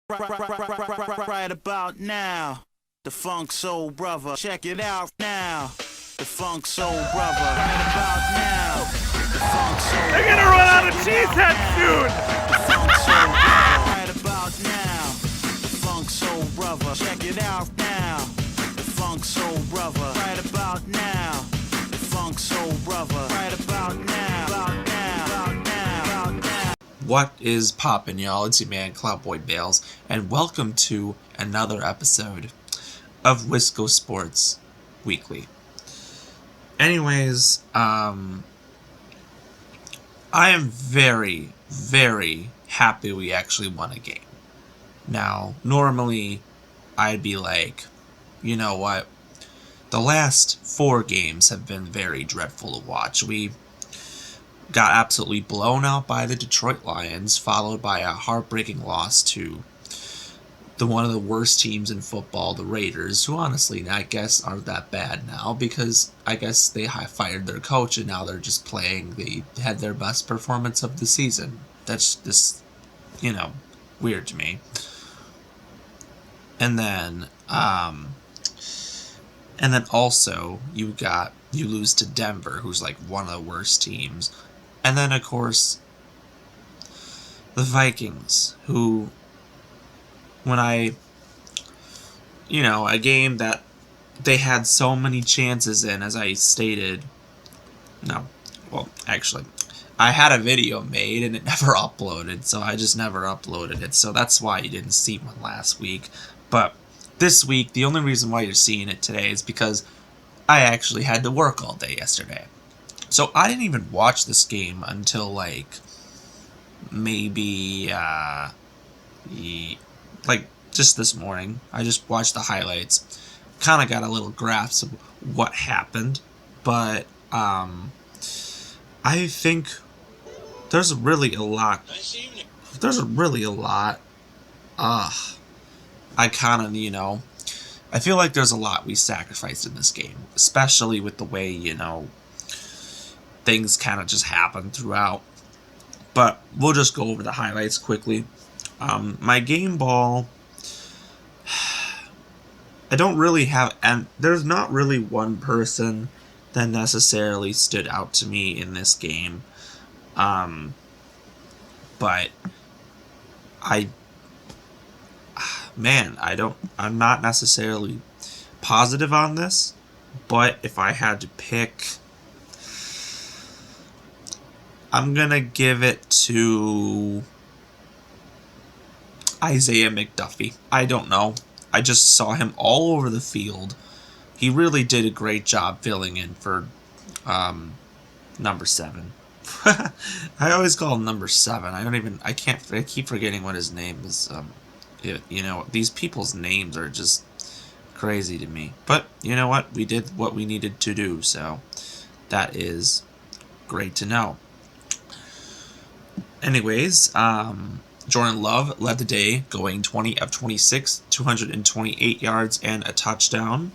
Right about now, the Funk Soul Brother. Check it out now. The Funk Soul Brother. Right about now, the Funk Soul They're gonna run out of cheeseheads soon! The Funk Soul Brother. Right about now, the Funk Soul Brother. Check it out now. The Funk Soul Brother. Right about now, the Funk Soul Brother. Right about now, about now, about now, about now. What is poppin', y'all? It's your man, Cloudboy Bales, and welcome to another episode of Wisco Sports Weekly. Anyways, I am very, very happy we actually won a game. Now, normally, I'd be like, you know what? The last 4 games have been very dreadful to watch. We got absolutely blown out by the Detroit Lions, followed by a heartbreaking loss to one of the worst teams in football, the Raiders, who honestly, I guess, aren't that bad now because I guess they fired their coach and now they're just playing. They had their best performance of the season. That's just, weird to me. And then also you lose to Denver, who's like one of the worst teams. And then, of course, the Vikings, who, a game that they had so many chances in, as I stated. No, well, actually, I had a video made and it never uploaded, so I just never uploaded it. So that's why you didn't see one last week. But this week, the only reason why you're seeing it today is because I actually had to work all day yesterday. So I didn't even watch this game until maybe just this morning. I just watched the highlights. Kind of got a little grasp of what happened, but I think there's really a lot. I feel like there's a lot we sacrificed in this game, especially with the way, things kind of just happen throughout. But we'll just go over the highlights quickly. My game ball, I don't really have, and there's not really one person that necessarily stood out to me in this game. But I'm not necessarily positive on this, but if I had to pick, I'm gonna give it to Isaiah McDuffie. I don't know. I just saw him all over the field. He really did a great job filling in for number 7. I always call him number 7. I keep forgetting what his name is. These people's names are just crazy to me. But you know what? We did what we needed to do, so that is great to know. Anyways, Jordan Love led the day, going 20 of 26, 228 yards and a touchdown.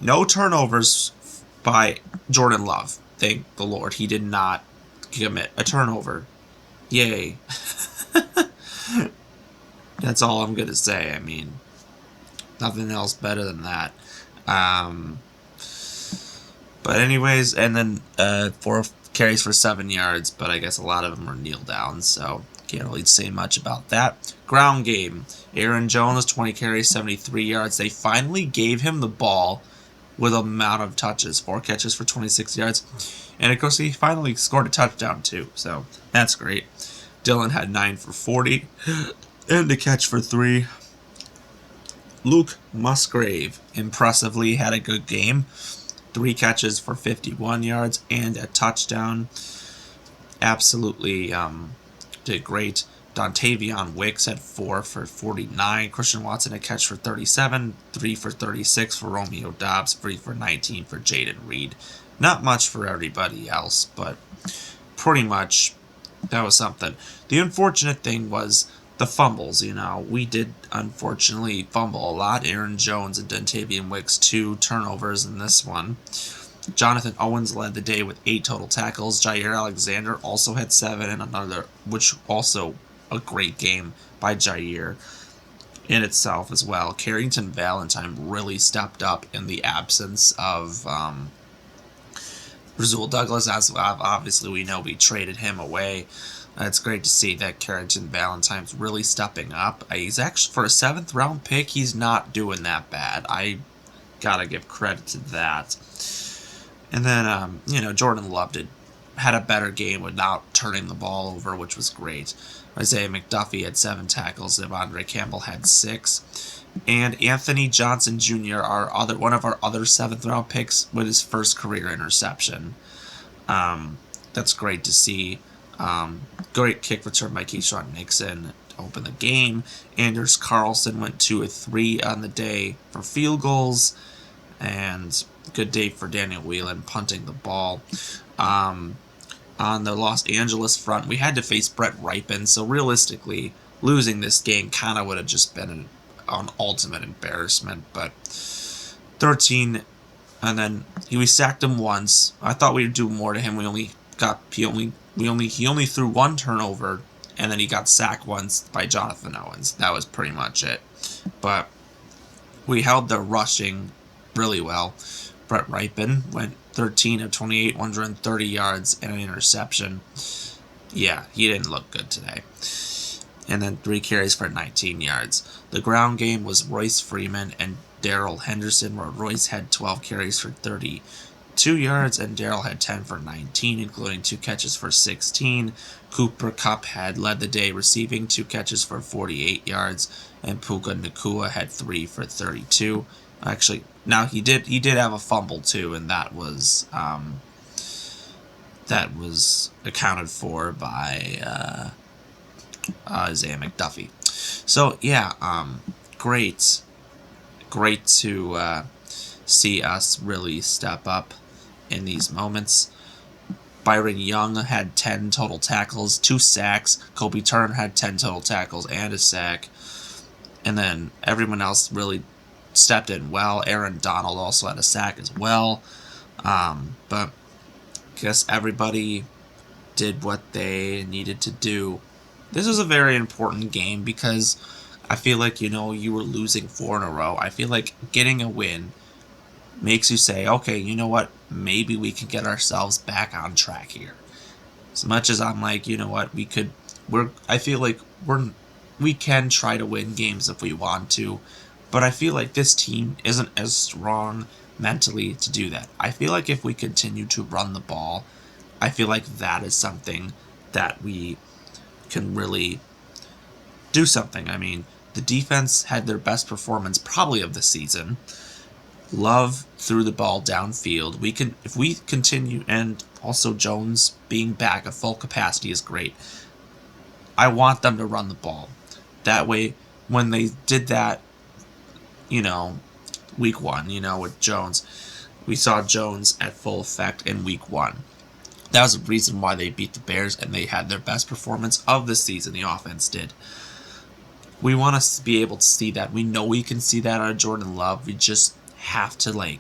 No turnovers by Jordan Love. Thank the Lord. He did not commit a turnover. Yay. That's all I'm going to say. I mean, nothing else better than that. But anyways, and then 4 carries for 7 yards, but I guess a lot of them are kneel downs, so can't really say much about that. Ground game. Aaron Jones, 20 carries, 73 yards. They finally gave him the ball with amount of touches. 4 catches for 26 yards. And of course, he finally scored a touchdown too, so that's great. Dylan had 9 for 40 and a catch for 3. Luke Musgrave impressively had a good game. 3 catches for 51 yards and a touchdown. Absolutely did great. Dontavion Wicks had 4 for 49. Christian Watson a catch for 37. 3 for 36 for Romeo Doubs. 3 for 19 for Jaden Reed. Not much for everybody else, but pretty much that was something. The unfortunate thing was the fumbles. We did unfortunately fumble a lot. Aaron Jones and Dontavion Wicks, 2 turnovers in this one. Jonathan Owens led the day with 8 total tackles. Jair Alexander also had 7, and another, which also a great game by Jair in itself as well. Carrington Valentine really stepped up in the absence of Rasul Douglas. As obviously we know, we traded him away. It's great to see that Carrington Valentine's really stepping up. He's actually, for a 7th round pick, he's not doing that bad. I gotta give credit to that. And then, Jordan Love had a better game without turning the ball over, which was great. Isaiah McDuffie had 7 tackles. Devondre Campbell had 6. And Anthony Johnson Jr., one of our other 7th round picks, with his first career interception. That's great to see. Great kick return by Keyshawn Nixon to open the game. Anders Carlson went 2 of 3 on the day for field goals. And good day for Daniel Whelan punting the ball. On the Los Angeles front, we had to face Brett Ripon, so realistically, losing this game kind of would have just been an ultimate embarrassment. But 13, and then we sacked him once. I thought we'd do more to him. He only threw 1 turnover, and then he got sacked once by Jonathan Owens. That was pretty much it. But we held the rushing really well. Brett Ripon went 13 of 28, 130 yards, and an interception. Yeah, he didn't look good today. And then 3 carries for 19 yards. The ground game was Royce Freeman and Darrell Henderson, where Royce had 12 carries for 32 yards, and Darrell had 10 for 19, including 2 catches for 16. Cooper Kupp had led the day, receiving 2 catches for 48 yards, and Puka Nacua had 3 for 32. Actually, now he did have a fumble too, and that was accounted for by Isaiah McDuffie. So yeah, great to see us really step up in these moments. Byron Young had 10 total tackles, 2 sacks. Kobe Turner had 10 total tackles and a sack, and then everyone else really stepped in well. Aaron Donald also had a sack as well. But I guess everybody did what they needed to do. This was a very important game because I feel like, you were losing 4 in a row. I feel like getting a win makes you say, okay, you know what? Maybe we can get ourselves back on track here. As much as I'm like, you know what? I feel like we can try to win games if we want to. But I feel like this team isn't as strong mentally to do that. I feel like if we continue to run the ball, I feel like that is something that we can really do something. I mean, the defense had their best performance probably of the season. Love threw the ball downfield. If we continue, and also Jones being back at full capacity is great. I want them to run the ball. That way, when they did that, week 1, with Jones, we saw Jones at full effect in week 1. That was the reason why they beat the Bears, and they had their best performance of the season. The offense did. We want to be able to see that. We know we can see that out of Jordan Love. We just have to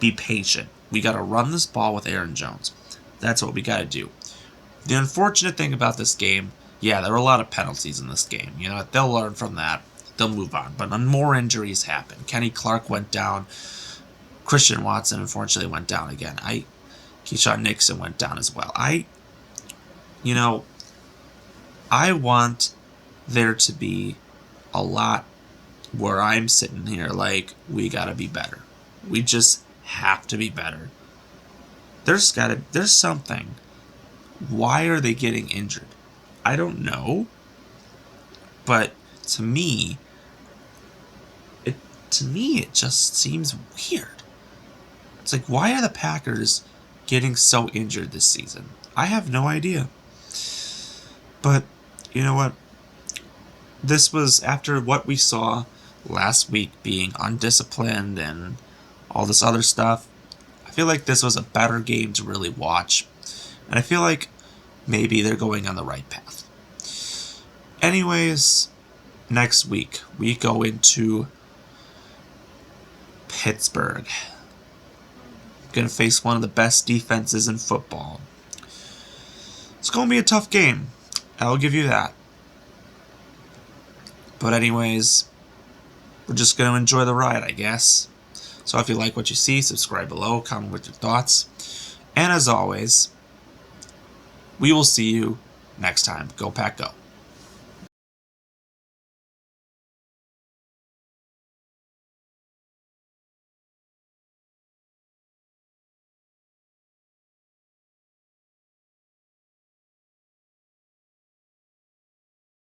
be patient. We got to run this ball with Aaron Jones. That's what we got to do. The unfortunate thing about this game, there were a lot of penalties in this game. They'll learn from that. They'll move on. But more injuries happen. Kenny Clark went down. Christian Watson, unfortunately, went down again. Keyshawn Nixon went down as well. I want there to be a lot where I'm sitting here we got to be better. We just have to be better. There's something. Why are they getting injured? I don't know. But to me, it just seems weird. It's like, why are the Packers getting so injured this season? I have no idea. But, you know what? This was after what we saw last week, being undisciplined and all this other stuff. I feel like this was a better game to really watch. And I feel like maybe they're going on the right path. Anyways, next week we go into Pittsburgh. Going to face one of the best defenses in football. It's going to be a tough game. I'll give you that. But anyways, we're just going to enjoy the ride, I guess. So if you like what you see, subscribe below, comment with your thoughts. And as always, we will see you next time. Go Pack Go.